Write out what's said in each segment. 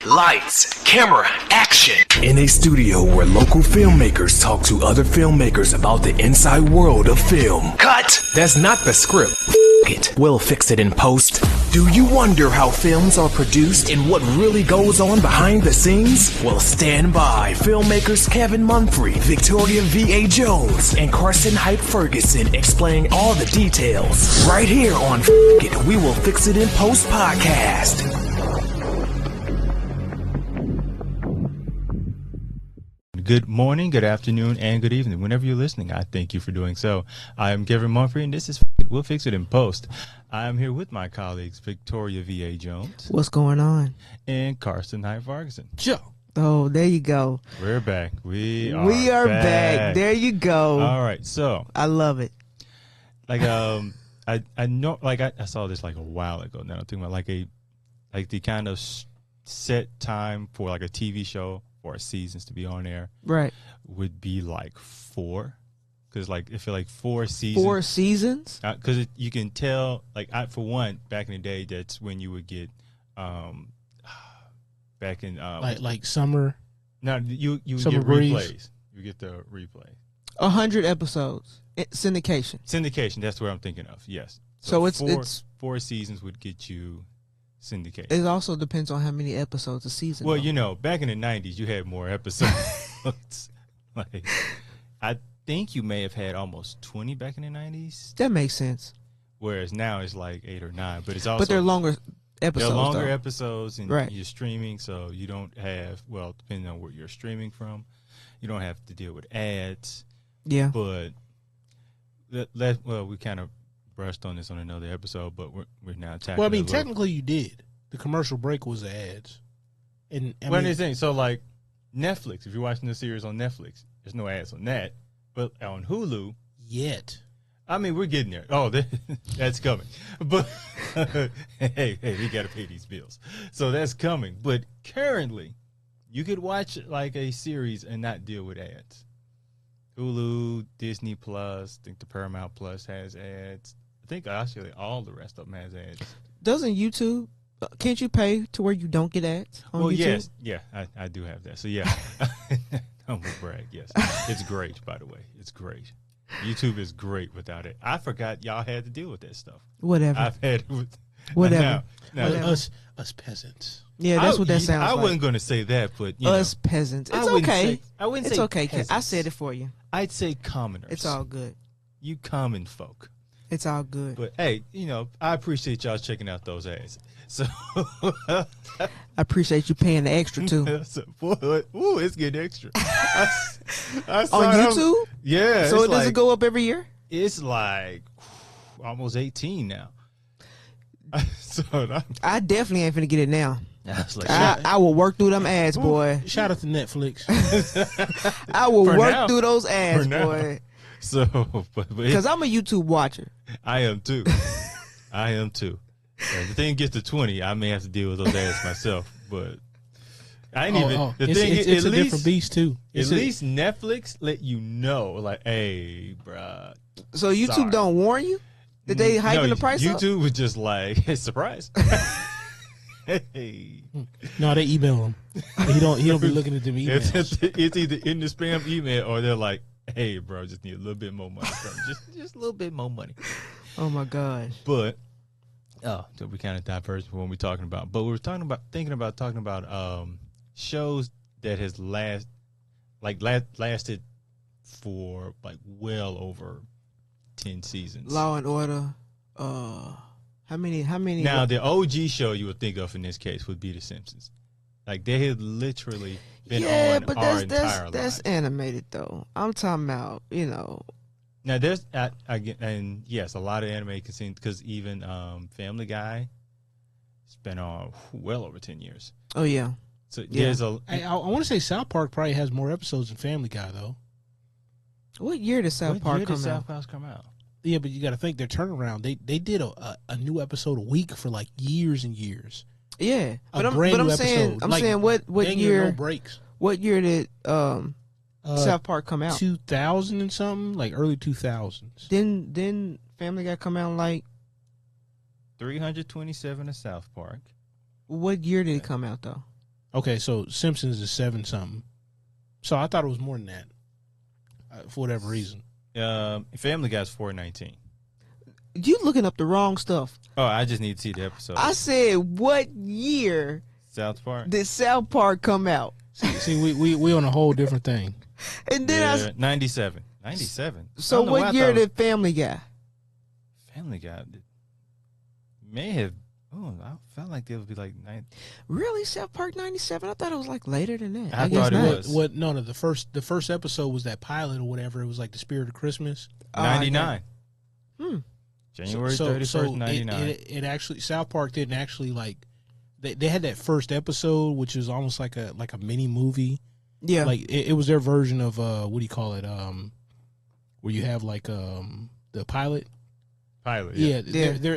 Lights, camera, action. In a studio where local filmmakers talk to other filmmakers about the inside world of film. Cut. That's not the script. It. We'll fix it in post. Do you wonder how films are produced and what really goes on behind the scenes? Well, stand by. Filmmakers Kevin Munfrey, Victoria V.A. Jones, and Carson Hype Ferguson explain all the details. Right here on It, We Will Fix It in Post podcast. Good morning, good afternoon, and good evening. Whenever you're listening, I thank you for doing so. I am Kevin Munfrey, and this is We'll Fix It in Post. I am here with my colleagues, Victoria V.A. Jones. What's going on? And Carson Hype Ferguson. Joe. Oh, there you go. We're back. We are back. There you go. All right, so. I love it. Like, I know, like, I saw this like a while ago. Now I'm thinking about like the kind of set time for like a TV show or seasons to be on air, right, would be like 4, because like I feel like 4 seasons. 4 seasons, because you can tell. Like for one, back in the day, that's when you would get, back in like summer. No, you Summer get Breeze. replays. You get the replay. 100 episodes, syndication. Syndication. That's what I'm thinking of. Yes. So it's 4 seasons would get you syndication. It also depends on how many episodes a season. Well, though. you know, back in the 90s, you had more episodes. Like, I think you may have had almost 20 back in the 90s. That makes sense. Whereas now it's like 8 or 9. But it's also, but they're longer episodes. They're longer though. episodes, and right. You're streaming, so you don't have, well, depending on where you're streaming from, you don't have to deal with ads. Yeah. But we kind of brushed on this on another episode, but we're now tackling. Well, I mean, technically you did. The commercial break was the ads. And I mean, thing, so like Netflix, if you're watching the series on Netflix, there's no ads on that. But on Hulu, yet. I mean, we're getting there. Oh, that's coming. But hey, we got to pay these bills. So that's coming. But currently, you could watch like a series and not deal with ads. Hulu, Disney Plus, I think the Paramount Plus has ads. I think actually all the rest of them has ads. Doesn't YouTube? Can't you pay to where you don't get ads on YouTube? Yes. Yeah, I do have that. So, yeah. Humble brag, yes. It's great, by the way. It's great. YouTube is great without it. I forgot y'all had to deal with that stuff. Whatever. I've had it with... Whatever. Now, us peasants. Yeah, that's what that sounds I like. wasn't going to say that, but, us peasants. It's okay. I wouldn't it's say okay. peasants. I said it for you. I'd say commoners. It's all good. You common folk. It's all good. But, hey, you know, I appreciate y'all checking out those ads. So I appreciate you paying the extra, too. Ooh, it's getting extra. I saw on YouTube? Yeah. So it doesn't go up every year? It's like almost 18 now. I definitely ain't finna get it now. Like, I will work through them ads, boy. Shout out to Netflix. I will work through those ads, boy. So, because I'm a YouTube watcher. I am too. And the thing gets to 20, I may have to deal with those ads myself. But I ain't even. The thing is, it's a different beast too. At least Netflix let you know, like, hey, bruh. So YouTube don't warn you that they hyping the price up? YouTube was just like, hey, surprise. Hey. No, they email him. He don't be looking at them emails. It's either in the spam email or they're like, hey, bro, just need a little bit more money from you. Just a little bit more money. Oh my gosh. But so we kind of diverged from what we're talking about. But we were talking about shows that has lasted for like well over 10 seasons. Law and Order. How many? Now the OG show you would think of in this case would be The Simpsons. Like they had literally been on our entire lives. That's animated though. I'm talking about, you know. Now there's and yes, a lot of anime because even Family Guy has been on well over 10 years. Oh yeah. So there's I want to say South Park probably has more episodes than Family Guy though. What year did South Park come out? South Park come out? Yeah, but you got to think their turnaround. They did a new episode a week for like years and years. Yeah, but I'm saying what year? No breaks. What year did South Park come out? 2000 and something, like early 2000s. Then Family Guy come out like 327 of South Park. What year did it come out though? Okay, so Simpsons is 7 something. So I thought it was more than that, for whatever reason. Family Guy's 419. You looking up the wrong stuff. Oh, I just need to see the episode. I said, what year South Park. did South Park come out? See, we on a whole different thing. And then 97. 97. So what year did Family Guy? Family Guy may have. Oh, I felt like it would be like 9. Really, South Park 97? I thought it was like later than that. I thought it was. What? No, the first episode was that pilot or whatever. It was like the Spirit of Christmas. 99. January 31st, 99. It actually, South Park didn't actually like. They had that first episode, which was almost like a mini movie. Yeah, like it was their version of what do you call it? Where you have like the pilot. Pilot, yeah.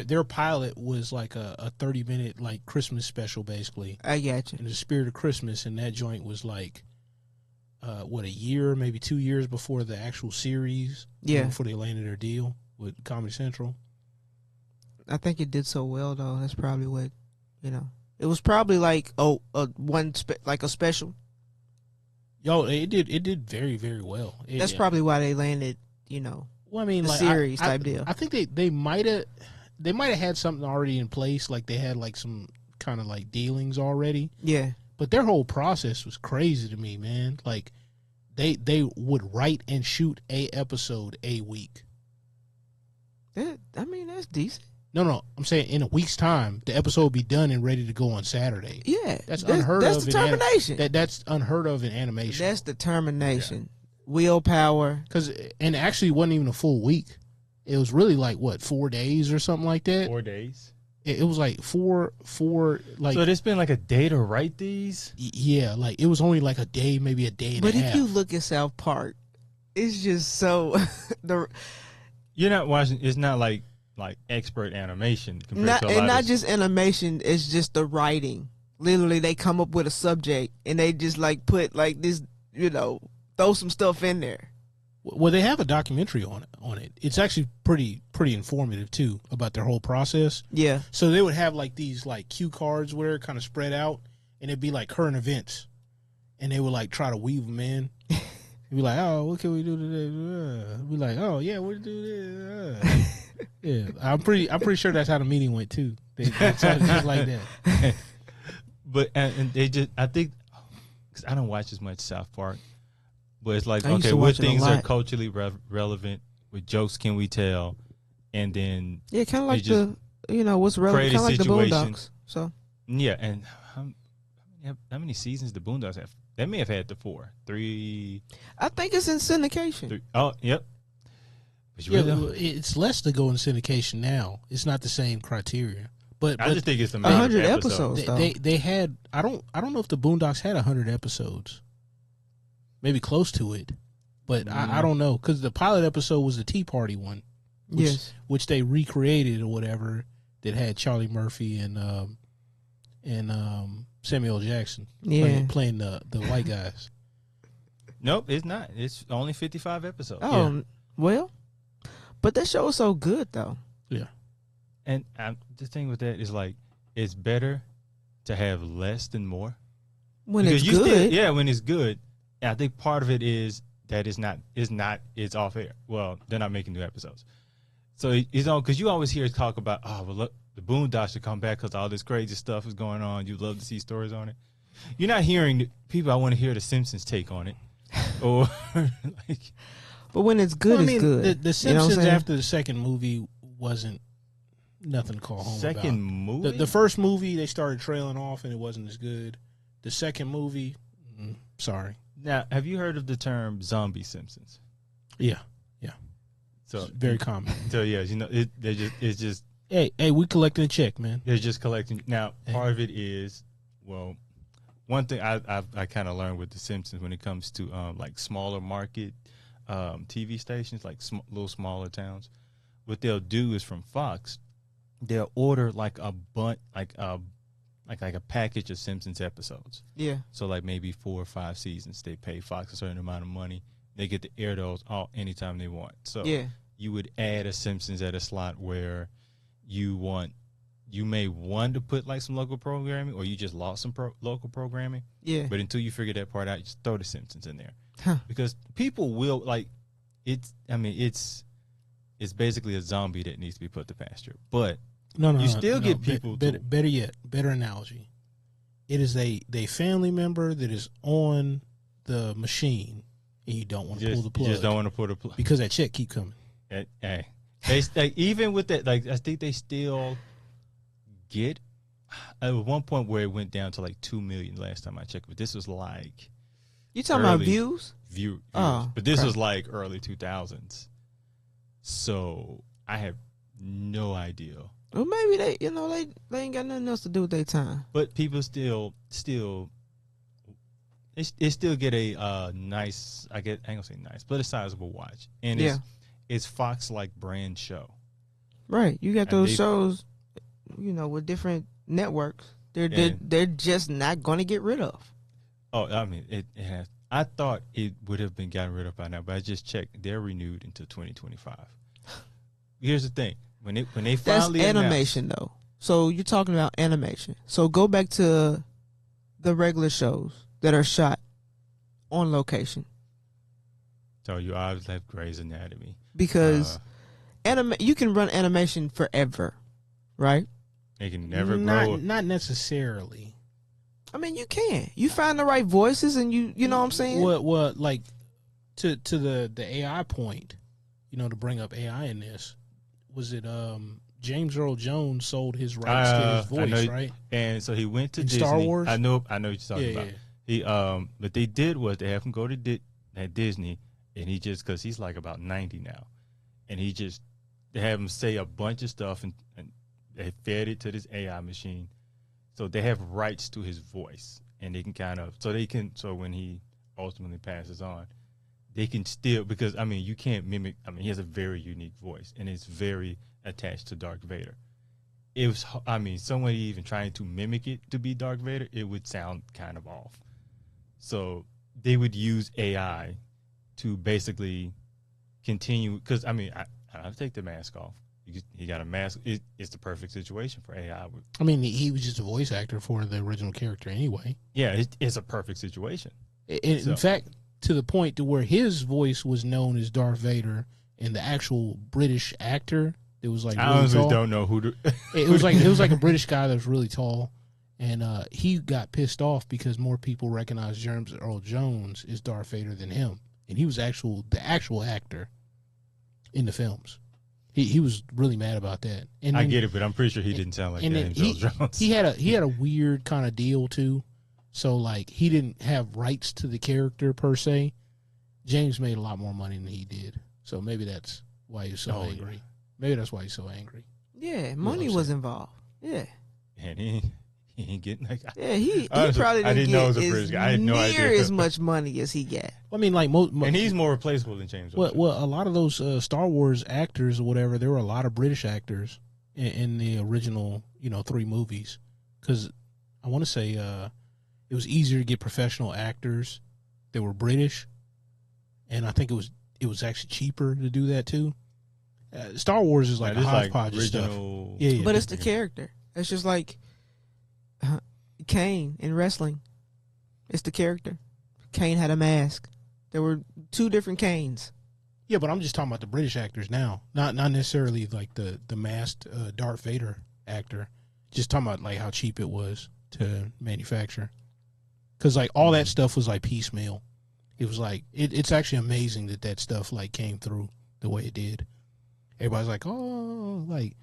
Their pilot was like a 30-minute like Christmas special, basically. I got you. In the Spirit of Christmas, and that joint was like, a year, maybe 2 years before the actual series. Yeah, before they landed their deal with Comedy Central. I think it did so well, though. That's probably what, it was probably like a special. Yo, it did very, very well. That's probably why they landed, Well, I mean, a like series type deal. I think they might have had something already in place, like they had like some kind of like dealings already. Yeah, but their whole process was crazy to me, man. Like they would write and shoot a episode a week. That's decent. No, I'm saying in a week's time, the episode will be done and ready to go on Saturday. Yeah, that's unheard of. That's determination. That's unheard of in animation. That's determination. Yeah. Willpower. And actually, it wasn't even a full week. It was really like, what, 4 days or something like that? 4 days? It was like four, like... So it's been like a day to write these? Yeah, like it was only like a day, maybe a day and a half. But if you look at South Park, it's just so... You're not watching... It's not like expert animation. Not just animation, it's just the writing. Literally, they come up with a subject, and they just like put like this, throw some stuff in there. Well, they have a documentary on it. It's actually pretty informative too about their whole process. Yeah. So they would have like these like cue cards where it kind of spread out, and it'd be like current events, and they would like try to weave them in. It'd be like, oh, what can we do today? It'd be like, oh yeah, we'll do this. Yeah, I'm pretty sure that's how the meeting went too. They talked just like that. But and they just, I think, because I don't watch as much South Park. But it's like, okay, what things are culturally relevant? What jokes can we tell? And then kind of like what's relevant, kind of like the Boondocks. So yeah, and how many seasons the Boondocks have? They may have had 3. I think it's in syndication. 3. Oh, yep. But it's less to go in syndication now. It's not the same criteria. But I just think it's 100 episodes. They had. I don't know if the Boondocks had 100 episodes. Maybe close to it, but I don't know, because the pilot episode was the Tea Party one, which they recreated or whatever, that had Charlie Murphy and Samuel Jackson playing the white guys. Nope, it's not. It's only 55 episodes. Oh, well, but that show is so good though. Yeah, and the thing with that is like, it's better to have less than more when it's good. When it's good. And I think part of it is that it's off air. Well, they're not making new episodes. So it's on, because you always hear talk about, look, the Boondocks should come back because all this crazy stuff is going on. You'd love to see stories on it. You're not hearing people. I want to hear the Simpsons take on it. Or like, but when it's good, it's good. The Simpsons after the second movie wasn't nothing to call home about. Second movie? The first movie, they started trailing off and it wasn't as good. The second movie, sorry. Now, have you heard of the term zombie Simpsons? Yeah. So it's very common. So yeah, it's just. Hey, we collecting a check, man. They're just collecting. Now, part of it is, well, one thing I kind of learned with the Simpsons when it comes to like smaller market TV stations, like little smaller towns. What they'll do is, from Fox, they'll order like a package of Simpsons episodes. Yeah. So like maybe 4 or 5 seasons. They pay Fox a certain amount of money. They get to air those anytime they want. So you would add a Simpsons at a slot where you want you may want to put like some local programming, or you just lost some local programming. Yeah. But until you figure that part out, you just throw the Simpsons in there, Huh. because people will like it's. I mean, it's basically a zombie that needs to be put to pasture. But you still get people. Better yet, better analogy. It is a family member that is on the machine, and you don't want to pull the plug. You just don't want to pull the plug because that check keep coming. Hey, they even with that, like I think they still get at one point where it went down to like 2 million last time I checked, but this was like You talking about views? Viewers. Oh, but this crap. was like early 2000s, so I have no idea. Well, maybe they ain't got nothing else to do with their time. But people still they still get a nice, I ain't gonna say nice, but a sizable watch, and it's Fox like brand show. Right, you got those shows, with different networks. They're just not going to get rid of. Oh, I mean, it has. I thought it would have been gotten rid of by now, but I just checked. They're renewed until 2025. Here's the thing: when they finally that's animation though. So you're talking about animation. So go back to the regular shows that are shot on location. So you always have Grey's Anatomy because you can run animation forever, right? They can never grow. Not necessarily. I mean, you can. You find the right voices, and you know what I'm saying. What like to the AI point, to bring up AI in this, was it James Earl Jones sold his rights to his voice, right? And so he went to Disney. Star Wars. I know what you're talking about. Yeah. He what they did was they have him go to at Disney, and he just, because he's like about 90 now, and they have him say a bunch of stuff, and they fed it to this AI machine. So they have rights to his voice, and they can so when he ultimately passes on, they can still, because, I mean, you can't mimic, I mean, he has a very unique voice, and it's very attached to Darth Vader. It was, I mean, someone even trying to mimic it to be Darth Vader, it would sound kind of off. So they would use AI to basically continue, because, I mean, I'll take the mask off. He got a mask. It's the perfect situation for AI. I mean, he was just a voice actor for the original character anyway. Yeah, it's a perfect situation. In fact, to the point to where his voice was known as Darth Vader, and the actual British actor that was like, I really honestly tall, don't know who. It was like a British guy that was really tall, and he got pissed off because more people recognized James Earl Jones as Darth Vader than him, and he was the actual actor in the films. He was really mad about that. And I get it, but I'm pretty sure he didn't sound like James Earl Jones. He had a weird kind of deal too. So like he didn't have rights to the character per se. James made a lot more money than he did. So maybe that's why he's so angry. Yeah. Maybe that's why he's so angry. Yeah, money was involved. Yeah. And he ain't getting like. Yeah, he probably didn't get I had no idea as much money as he got. I mean, like and he's more replaceable than James. Well, a lot of those Star Wars actors or whatever, there were a lot of British actors in the original, 3 movies, because I want to say it was easier to get professional actors that were British, and I think it was actually cheaper to do that too. Star Wars is like a hodgepodge of stuff. Yeah, but it's the character. It's just like Kane in wrestling. It's the character. Kane had a mask. There were 2 different Kanes. Yeah, but I'm just talking about the British actors now, not necessarily like the masked Darth Vader actor. Just talking about like how cheap it was to manufacture, because like all that stuff was like piecemeal. It was like it's actually amazing that stuff like came through the way it did. Everybody's like, oh, like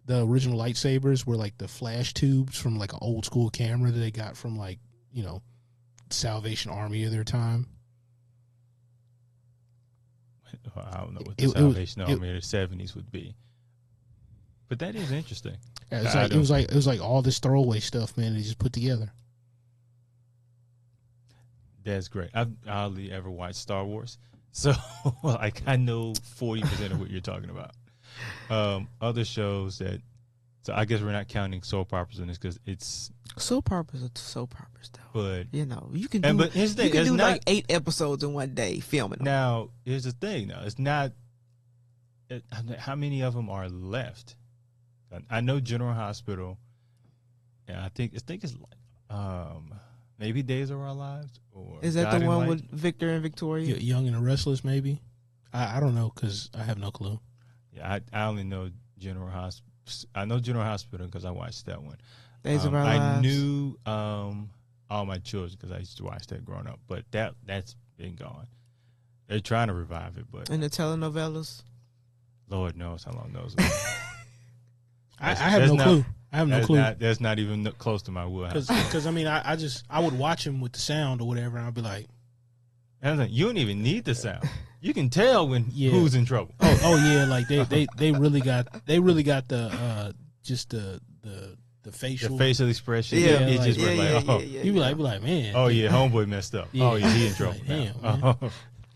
the original lightsabers were like the flash tubes from like an old school camera that they got from like Salvation Army of their time. I don't know what the Salvation Army of the 70s would be, but that is interesting. Yeah, it was like all this throwaway stuff, man. They just put together. That's great. I've hardly ever watched Star Wars, so like I know 40% of what you're talking about. Other shows so I guess we're not counting soap operas in this because it's soap operas are soap operas though. But you can do, but here's the thing, you can do like 8 episodes in one day filming them. Now here's the thing. Now it's not. How many of them are left? I know General Hospital. Yeah, I think it's maybe Days of Our Lives, or is that God the in one Light? with Victor and Victoria? Young and the Restless, maybe. I don't know because I have no clue. Yeah, I only know General Hospital. I know General Hospital because I watched that one. Days of Our I Lives. knew All My Children because I used to watch that growing up, but that's been gone. They're trying to revive it, but And the telenovelas. Lord knows how long those. I have no clue. I have no clue. That's not even close to my wheelhouse. Because I mean, I would watch him with the sound or whatever, and I'd be like, you don't even need the sound. You can tell when who's in trouble. Oh yeah, like they really got the just the facial expression. Yeah, it just went like, you be like, man. Oh yeah, homeboy messed up. Yeah. Oh yeah, he in trouble. Like, damn, now.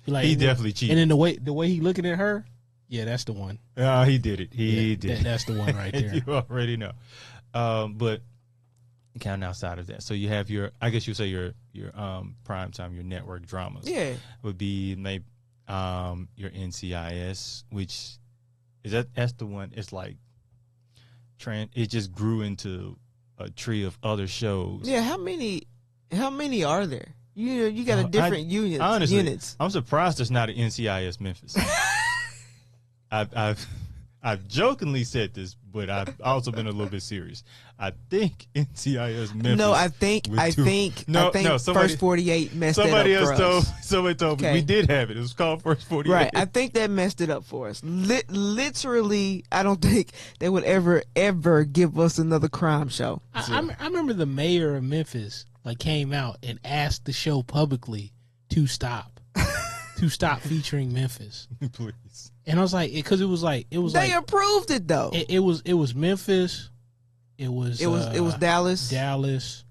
Like, he definitely cheated. And then the way he looking at her, yeah, that's the one. He did it. He did. That's the one right there. You already know. But kind of outside of that, so you have your, I guess you say your prime time, your network dramas. Yeah, would be maybe your NCIS, which is that's the one. It's like it just grew into a tree of other shows. Yeah, how many are there? You got a different units. Honestly, units. I'm surprised there's not an NCIS Memphis. I've jokingly said this, but I've also been a little bit serious. I think NCIS Memphis. No, I think First 48 messed it up for us. Somebody told me we did have it. It was called First 48. Right, I think that messed it up for us. Literally, I don't think they would ever give us another crime show. I remember the mayor of Memphis came out and asked the show publicly to stop featuring Memphis. Please. And I was like, because it was they approved it though. It was Memphis. It was Dallas. Dallas.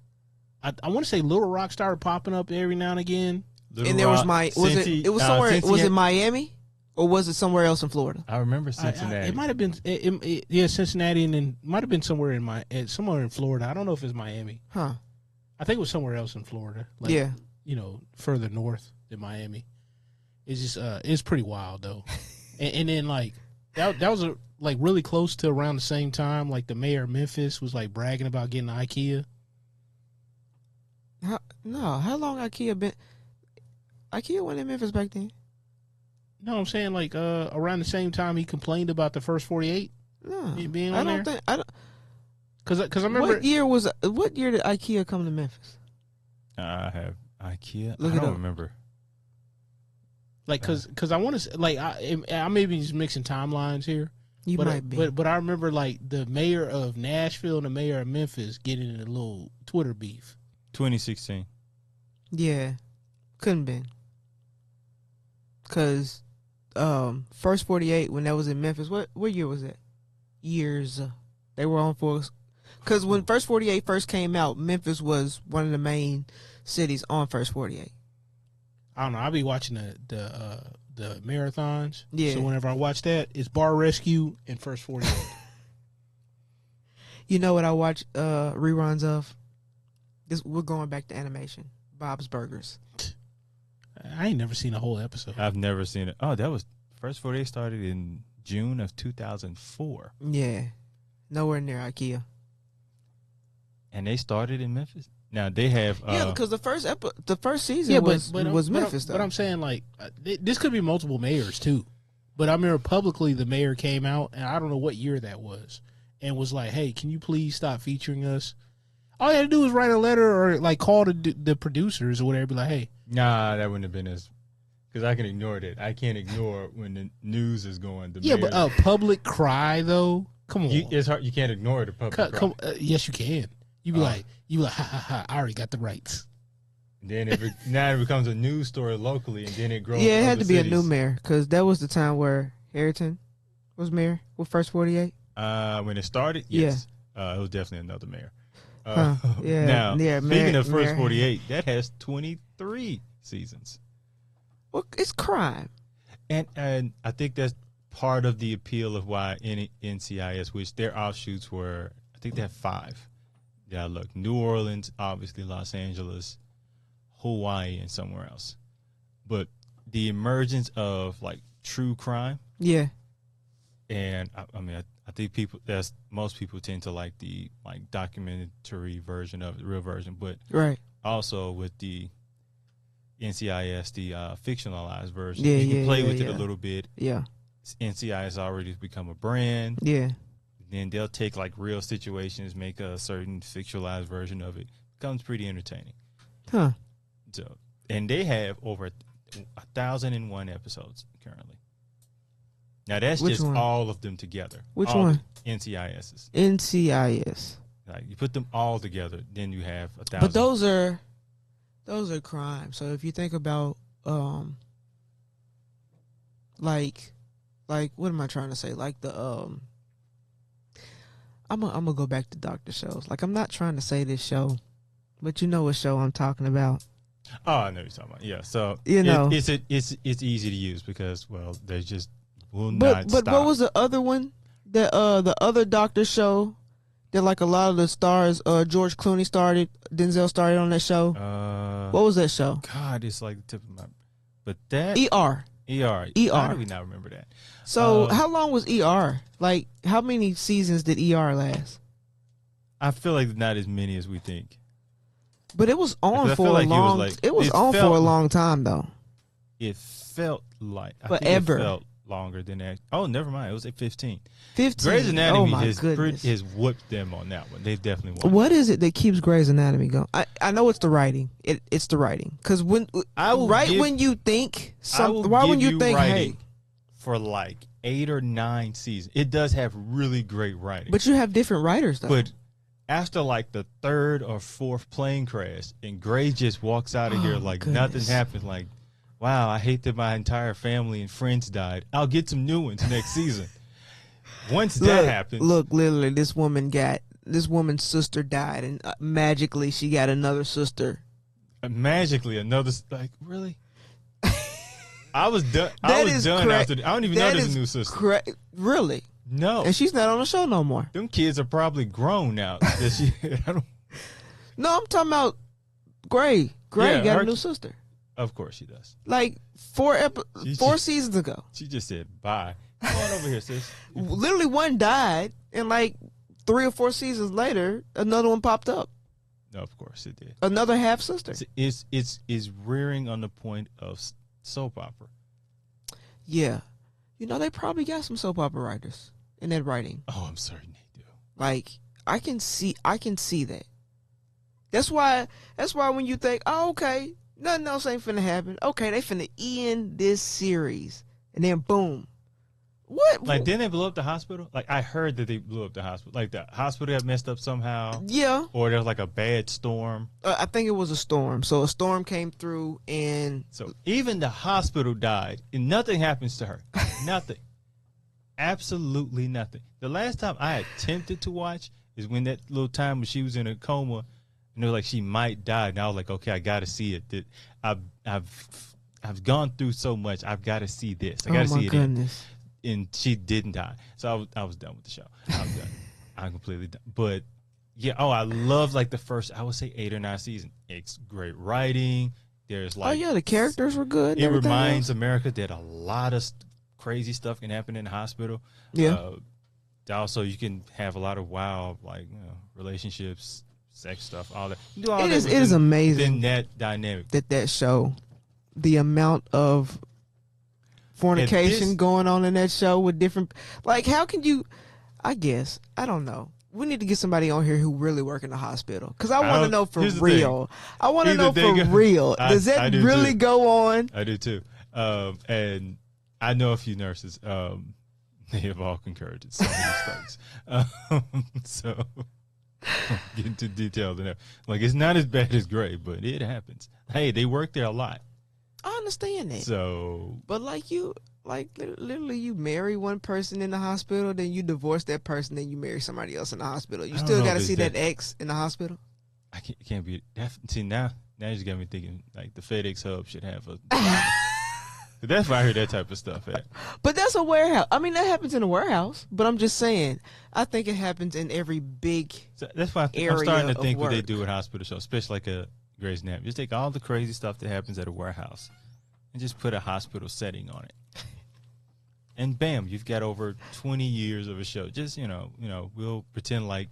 I want to say Little Rock started popping up every now and again. And there was somewhere. Was it Miami or was it somewhere else in Florida? I remember Cincinnati. It might have been Cincinnati, and then might have been somewhere in Florida. I don't know if it's Miami. Huh. I think it was somewhere else in Florida. Further north than Miami. It's just it's pretty wild though. and then that was really close to around the same time. Like the mayor of Memphis was bragging about getting an IKEA. How long IKEA been? IKEA went in Memphis back then. No, I'm saying around the same time he complained about the First 48. No, being on I don't. Because I remember what year did IKEA come to Memphis? I have IKEA. Look I it don't up. remember. Because I want to I may be just mixing timelines here. You might be. But I remember the mayor of Nashville and the mayor of Memphis getting in a little Twitter beef. 2016. Yeah, couldn't been. Because First 48 when that was in Memphis, what year was that? Years they were on for. Because when First 48 first came out, Memphis was one of the main cities on First 48. I don't know. I'll be watching the marathons. Yeah. So whenever I watch that, it's Bar Rescue and First 48. You know what I watch reruns of? We're going back to animation. Bob's Burgers. I ain't never seen a whole episode. I've never seen it. Oh, that was First 48 started in June of 2004. Yeah. Nowhere near IKEA. And they started in Memphis? Now they have because the first season was Memphis though. But I'm saying this could be multiple mayors too. But I remember publicly the mayor came out, and I don't know what year that was, and was like, "Hey, can you please stop featuring us?" All you had to do was write a letter or call the producers or whatever. Be like, "Hey." Nah, that wouldn't have been as, because I can ignore that. I can't ignore when the news is going. But a public cry though. Come on, it's hard. You can't ignore the public cry. Yes, you can. You be like, ha ha ha! I already got the rights. Then now it becomes a news story locally, and then it grows. Yeah, it had to be a new mayor because that was the time where Harrington was mayor with First 48. When it started, yes, it was definitely another mayor. Yeah. Now, speaking of First 48, that has 23 seasons. Well, it's crime, and I think that's part of the appeal of why NCIS, which their offshoots were, I think they have 5. Yeah, look, New Orleans, obviously Los Angeles, Hawaii, and somewhere else. But the emergence of true crime. Yeah. And I I think most people tend to like the documentary version of the real version, but right. Also with the NCIS, the fictionalized version, you can play with it a little bit. Yeah. NCIS already become a brand. Yeah. Then they'll take like real situations, make a certain fictionalized version of it. Becomes pretty entertaining. Huh. So, and they have over 1,001 episodes currently. Now that's Which just one? all of them together. Which all one? NCISs. NCIS. Like you put them all together, then you have 1,000. But those are crimes. So if you think about like what am I trying to say? Like the I'm gonna go back to doctor shows. Like I'm not trying to say this show, but you know what show I'm talking about. Oh, I know what you're talking about. Yeah, so it's easy to use because they just will not stop. But what was the other one? The other doctor show that like a lot of the stars, George Clooney started, Denzel started on that show. What was that show? God, it's like the tip of my. But that ER. How do we not remember that? So how long was ER? Like how many seasons did ER last? I feel like not as many as we think. But it was on for a long. It was on for a long time though. It felt like forever. I think it felt longer than that. Oh, never mind. It was like 15. 15. Grey's Anatomy has whooped them on that one. They've definitely won. What is it that keeps Grey's Anatomy going? I know it's the writing. It's the writing. Because when you think something, why wouldn't you think, hey, for like 8 or 9 seasons, it does have really great writing. But you have different writers though. But after like the 3rd or 4th plane crash, and Grey just walks out of here like nothing happened. Like, wow, I hate that my entire family and friends died. I'll get some new ones next season. Once that happens, look, literally, this woman's sister died, and magically she got another sister. Magically, like really. I was done. I was done after. I don't even know there's a new sister. Really? No. And she's not on the show no more. Them kids are probably grown now. No, I'm talking about Grey. Grey got a new sister. Of course she does. Like 4 seasons ago. She just said bye. Come on over here, sis. Literally one died, and like 3 or 4 seasons later, another one popped up. No, of course it did. Another half sister. It's rearing on the point of soap opera. Yeah. You know, they probably got some soap opera writers in that writing. Oh, I'm certain they do. Like, I can see that. That's why when you think, oh, okay, nothing else ain't finna happen. Okay, they finna end this series. And then boom. What? Like, didn't they blow up the hospital? Like, I heard that they blew up the hospital. Like, the hospital got messed up somehow. Yeah. Or there was like a bad storm. I think it was a storm. So a storm came through and... So even the hospital died and nothing happens to her. Nothing. Absolutely nothing. The last time I attempted to watch is when that little time when she was in a coma and it was like she might die. And I was like, okay, I got to see it. That I've gone through so much. I've got to see this. I got to see it. Goodness. And she didn't die. So I was done with the show. I was done. I'm completely done. But yeah, I love like the first, I would say 8 or 9 seasons. It's great writing. There's like, the characters were good. It reminds America that a lot of crazy stuff can happen in the hospital. Yeah. Also, you can have a lot of wild relationships, sex stuff, all that. You do all it that is amazing in that dynamic. That show, the amount of fornication going on in that show with different, like, how can you, I guess, I don't know. We need to get somebody on here who really work in the hospital. Because I want to know for real. I want to know for real. Does that really go on? I do too. And I know a few nurses. They have all concurred in some of these things. So, get into detail. Like, it's not as bad as Grey, but it happens. Hey, they work there a lot. I understand that. So, but literally, you marry one person in the hospital, then you divorce that person, then you marry somebody else in the hospital. You still got to see that ex in the hospital. I can't be. See now you just got me thinking like the FedEx hub should have a. That's why I hear that type of stuff at. But that's a warehouse. I mean, that happens in a warehouse. But I'm just saying, I think it happens in every big. So that's why I'm starting to think what they do at hospital shows, especially like a Grey's Anatomy. Just take all the crazy stuff that happens at a warehouse and just put a hospital setting on it. and bam, you've got over 20 years of a show. Just we'll pretend like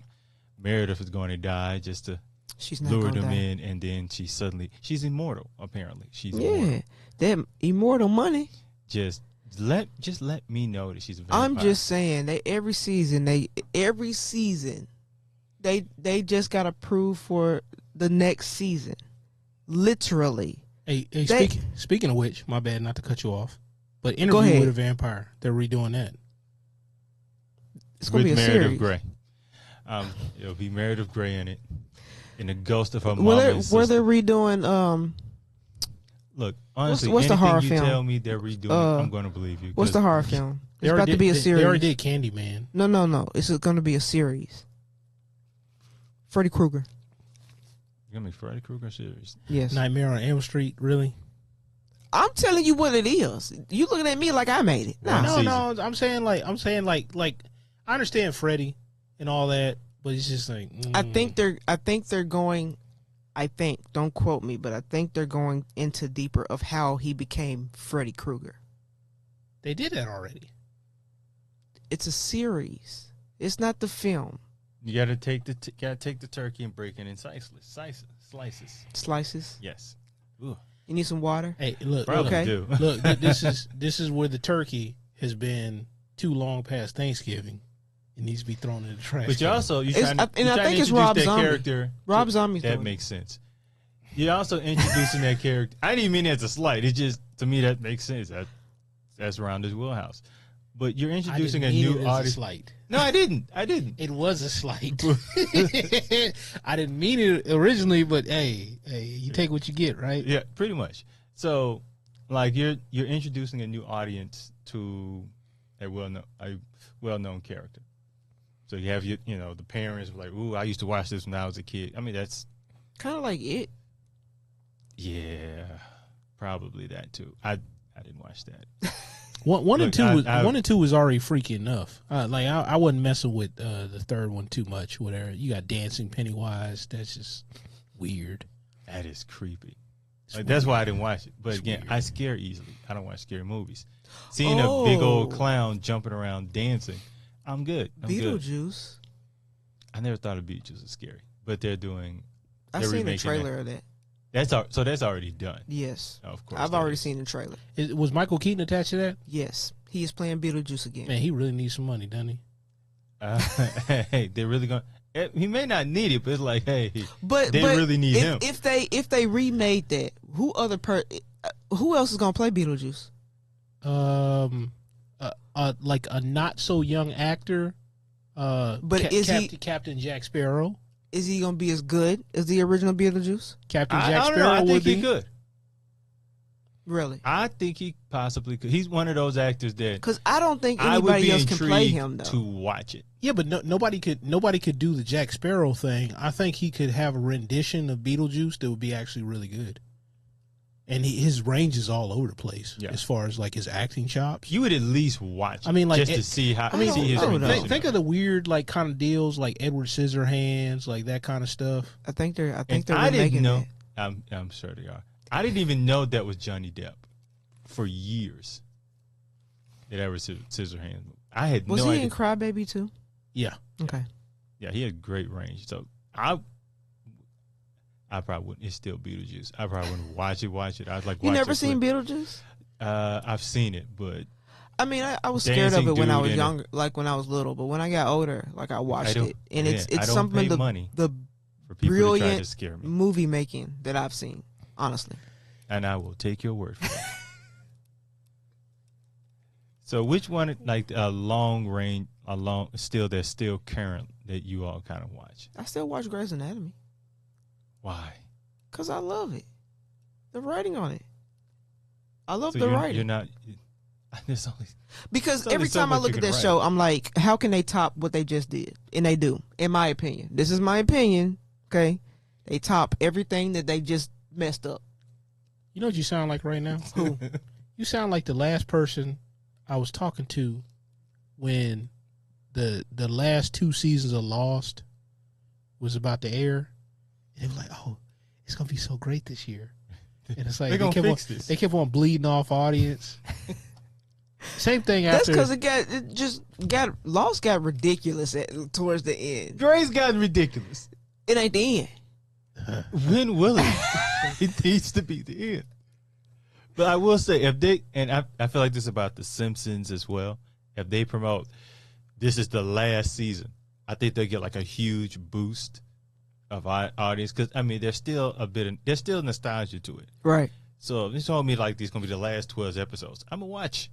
Meredith is going to die just to lure them in, and then she's immortal. Apparently, she's immortal. That immortal money. Just let me know that she's a vampire. I'm just saying that every season they just got approved for the next season, literally. Hey, speaking of which, my bad not to cut you off, but Interview with a Vampire, they're redoing that. It's gonna be a Meredith series. Grey. It'll be Meredith Grey in it, and the ghost of her mom. Were they redoing? Look, honestly, what's the horror film? Tell me they're redoing, I'm going to believe you. What's the horror film? It's about to be a series. They already did Candyman. No. It's going to be a series. Freddy Krueger. You're going to make Freddy Krueger series? Yes. Nightmare on Elm Street, really? I'm telling you what it is. You looking at me like I made it. No. I'm saying like I understand Freddy and all that, but it's just like I think they're going. Don't quote me, but I think they're going into deeper of how he became Freddy Krueger. They did that already. It's a series. It's not the film. You got to take the turkey and break it in slices. Slices. Yes. Ooh. You need some water. Hey, look. Probably do. Look, this is where the turkey has been too long past Thanksgiving. It needs to be thrown in the trash. But I think it's Rob Zombie. Character. Rob Zombie. That makes sense. You're also introducing that character. I didn't mean it as a slight. It just, to me, that makes sense. That's around his wheelhouse. But you're introducing a new audience. No, I didn't. It was a slight. I didn't mean it originally, but hey, you take what you get, right? Yeah, pretty much. So, like, you're introducing a new audience to a well-known character. So you have the parents like, ooh, I used to watch this when I was a kid. I mean, that's kind of like it. Yeah, probably that too. I didn't watch that. One and two was already freaky enough. I wasn't messing with the third one too much. Whatever, you got dancing Pennywise. That's just weird. That is creepy. That's why I didn't watch it. But again, I scare easily. I don't watch scary movies. Seeing a big old clown jumping around dancing, I'm good. Beetlejuice. I never thought of Beetlejuice was scary, but they're I've seen the trailer of that. That's already done. Yes, of course. I've already seen the trailer. Was Michael Keaton attached to that? Yes, he is playing Beetlejuice again. Man, he really needs some money, doesn't he? Hey, they're really going. He may not need it, but it's like, hey, they really need him. If they remade that, who else is gonna play Beetlejuice? Like a not so young actor. But Captain Jack Sparrow? Is he gonna be as good as the original Beetlejuice? Captain Jack Sparrow I think he could. Really? I think he possibly could. He's one of those actors that because I don't think anybody else can play him though. To watch it. Yeah, but nobody could do the Jack Sparrow thing. I think he could have a rendition of Beetlejuice that would be actually really good. And his range is all over the place as far as like his acting chops. You would at least watch. I mean, like just to see how. see his rendition. Think of the weird like kind of deals like Edward Scissorhands, like that kind of stuff. I think they're. I didn't know. I'm sure they are. I didn't even know that was Johnny Depp for years. That Edward Scissorhands. I had no idea. Was he in Crybaby too? Yeah. Okay. Yeah, he had great range. So I probably wouldn't. It's still Beetlejuice. I probably wouldn't watch it. I was like, you never seen Beetlejuice? I've seen it, but I mean, I was scared of it when I was younger, like when I was little. But when I got older, like I watched it, and it's something the brilliant to scare me. Movie making that I've seen, honestly. And I will take your word for that. So, which one, like that's still current that you all kind of watch? I still watch Grey's Anatomy. Why? Because I love it. The writing on it. I love the writing. You're not. Because every time I look at that show, I'm like, how can they top what they just did? And they do, in my opinion. This is my opinion. Okay, they top everything that they just messed up. You know what you sound like right now? Who? You sound like the last person I was talking to when the last 2 seasons of Lost was about to air. And they were like, oh, it's going to be so great this year. And it's like, they kept on bleeding off audience. same thing That's after. because Lost got ridiculous towards the end. Grey's gotten ridiculous. It ain't the end. When will it? It needs to be the end. But I will say, if they, and I feel like this about The Simpsons as well, if they promote this is the last season, I think they'll get like a huge boost of audience. Because, I mean, there's still nostalgia to it. Right. So if they told me like these going to be the last 12 episodes, I'm going to watch.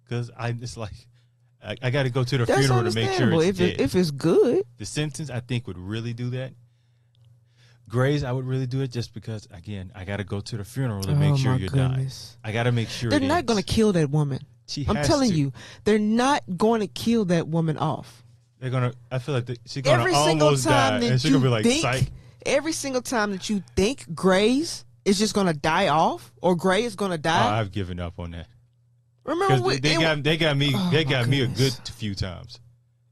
Because it's like, I got to go to the That's funeral to make sure it's dead. If it's good. The Simpsons, I think, would really do that. Grey's, I would really do it just because, again, I got to go to the funeral to make sure you're dying. I got to make sure they're not going to kill that woman. I'm telling you, they're not going to kill that woman off. They're going to, I feel like she's going to almost die, and she's going to be like, psych. Every single time that you think Grey's is just going to die off, or Grey is going to die. Oh, I've given up on that. Remember, they got me a good few times.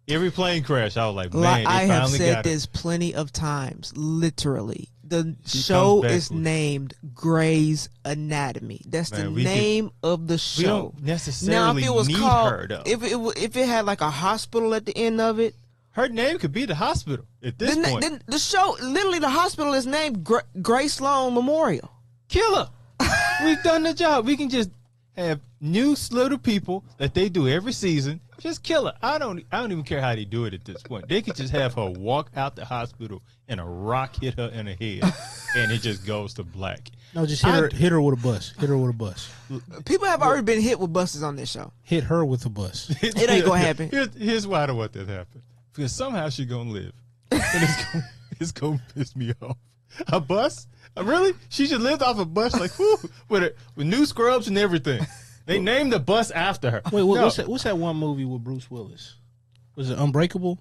Every plane crash, I was like, man, I have said this plenty of times. Literally, the show is named Grey's Anatomy. That's the name of the show. We don't necessarily need her, though. If it had like a hospital at the end of it, her name could be the hospital at this point. Then the show, literally, the hospital is named Gray Sloan Memorial. Kill her. We've done the job. We can just have new little people that they do every season. Just kill her. I don't even care how they do it at this point. They could just have her walk out the hospital and a rock hit her in the head, and it just goes to black. No, just hit her with a bus. Hit her with a bus. People have already been hit with buses on this show. Hit her with a bus. It ain't gonna happen. Here's why I don't want that to happen. Because somehow she's gonna live, and it's gonna piss me off. A bus? Really? She just lived off a bus, like whew, with new scrubs and everything. They named the bus after her. Wait, what's that one movie with Bruce Willis? Was it Unbreakable?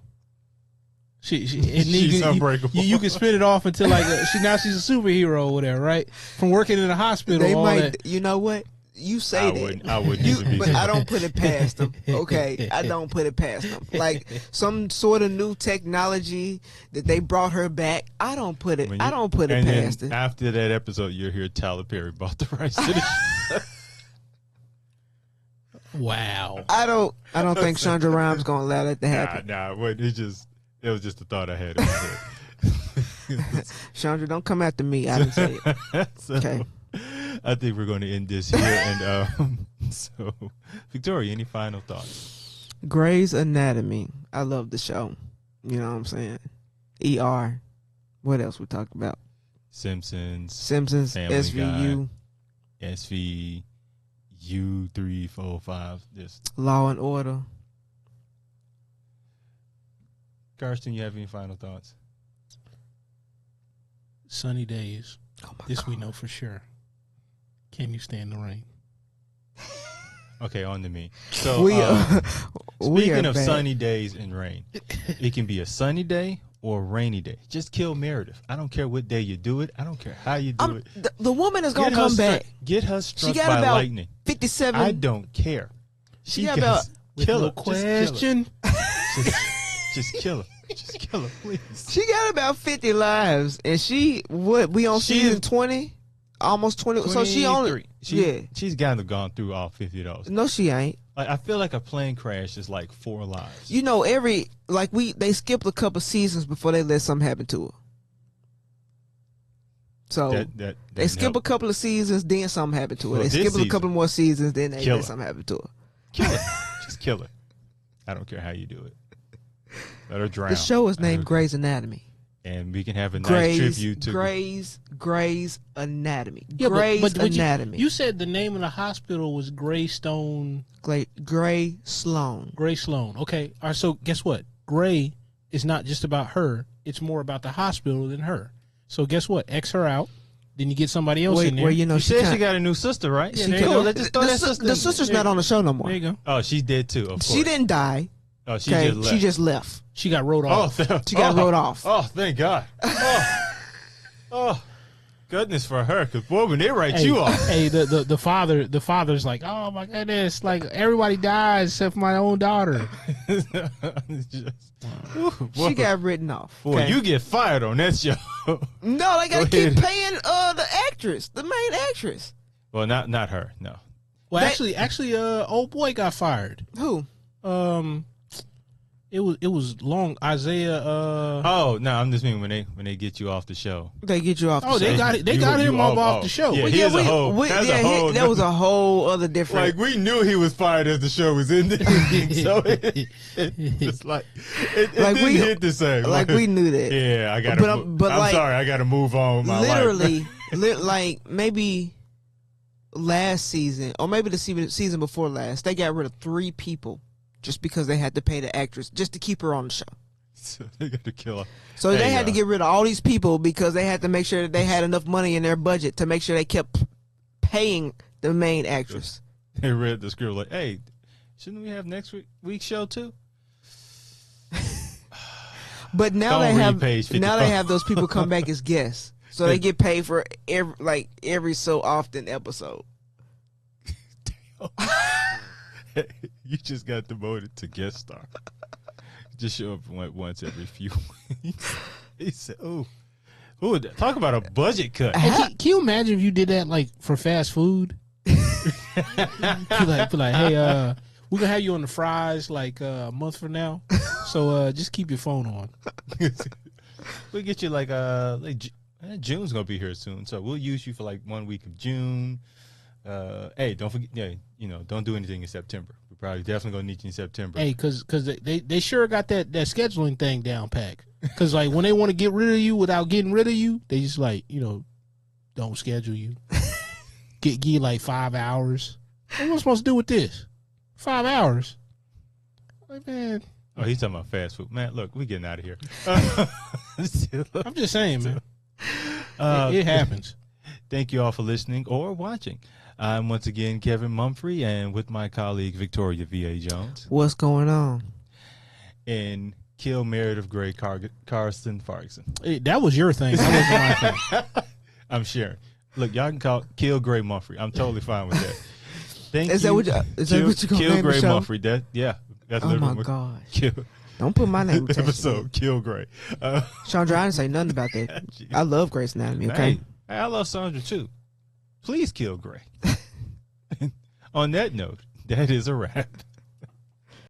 She's unbreakable. You can spin it off until like she's a superhero or whatever, right? From working in a hospital. They might. You know what? You say that. I wouldn't. But I don't put it past them. Okay, I don't put it past them. Like some sort of new technology that they brought her back. I don't put it past it. After that episode, you'll hear Tyler Perry bought the rights to the show. Wow. I don't think Chandra Rhimes gonna allow that to happen. Nah. It was just a thought I had in my head. Chandra, don't come after me. I didn't say it. So, okay. I think we're going to end this here. And so, Victoria, any final thoughts? Grey's Anatomy. I love the show. You know what I'm saying? ER. What else we talked about? Simpsons, Family SVU, Guy, SVU 3, 4, 5. Just Law and Order. Karsten, you have any final thoughts? Sunny days. Oh my this God. We know for sure. Can you stand the rain? Okay, on to me. So speaking of sunny days and rain, it can be a sunny day or a rainy day. Just kill Meredith. I don't care what day you do it. I don't care how you do it. The woman is gonna come back. Get her struck she got by about lightning. 57. I don't care. She got about kill her. Question. Just kill her. Just kill her, please. She got about 50 lives, and we on season 20, almost 20. So she only she's gone through all 50 of those. No, she ain't. Like, I feel like a plane crash is like 4 lives. You know, they skipped a couple seasons before they let something happen to her. So they skip a couple of seasons, then something happened to her. Well, they skip a couple more seasons, then they let something happen to her. Kill her. Just kill her. I don't care how you do it. Let her drown. The show is named Grey's Anatomy. And we can have a nice tribute to Grey's Anatomy. Yeah, Grey's Anatomy. You said the name of the hospital was Gray Sloan. Gray Sloan. Gray Sloan. Okay. All right, so guess what? Gray is not just about her. It's more about the hospital than her. So guess what? X her out. Then you get somebody else in there. Well, you know, she said she got a new sister, right? Yeah, the sister's not on the show no more. There you go. Oh, she's dead too, of course. She didn't die. Oh, she just left. She got wrote off. She got wrote off. Oh, thank God. Oh, goodness for her. Because, boy, when they write you off. Hey, the father's like, oh, my goodness. Like, everybody dies except for my own daughter. She got written off. Boy, you get fired on that show. No, they got to keep paying the actress, the main actress. Well, not her, no. Well, actually, old boy got fired. Who? It was long. Isaiah. Oh no, I'm just meaning when they get you off the show. They get you off. Oh, the they show. got it. They got him off the show. Yeah, Well, a whole. that was a whole other different. Like we knew he was fired as the show was ending, so it's like it didn't hit the same. Like we knew that. Yeah, I gotta. I'm sorry, I gotta move on with my life. Like maybe last season or maybe the season before last, they got rid of 3 people. Just because they had to pay the actress just to keep her on the show. So they got to kill her. So they had to get rid of all these people because they had to make sure that they had enough money in their budget to make sure they kept paying the main actress. They read the script like, hey, shouldn't we have next week's show too? But now they have those people come back as guests. So they get paid for every so often episode. You just got demoted to guest star. Just show up once every few weeks. He said, "Oh, talk about a budget cut." Hey, can you imagine if you did that like for fast food? Be like, hey, we're gonna have you on the fries like a month from now, so just keep your phone on. We'll get you like June's gonna be here soon, so we'll use you for like 1 week of June. Hey, don't forget, don't do anything in September. We're probably definitely gonna need you in September. Hey, because they sure got that scheduling thing down pat. Because like when they want to get rid of you without getting rid of you, they just like don't schedule you. Give you like 5 hours. What am I supposed to do with this? 5 hours. Like, man. Oh, he's talking about fast food, man. Look, we getting out of here. I'm just saying, man. It happens. Thank you all for listening or watching. I'm once again Kevin Mumphrey, and with my colleague Victoria V.A. Jones. What's going on? And kill Meredith Grey, Carson Ferguson. Hey, that was your thing. That wasn't my thing. I'm sharing. Look, y'all can kill Grey Mumphrey. I'm totally fine with that. Thank you. Is that what you're going to Kill Grey the show? Mumphrey. That's oh my gosh. Don't put my name in episode. Kill Grey. Chandra, I didn't say nothing about that. I love Grey's Anatomy. Okay. Hey, I love Sandra too. Please kill Grey. On that note, that is a wrap.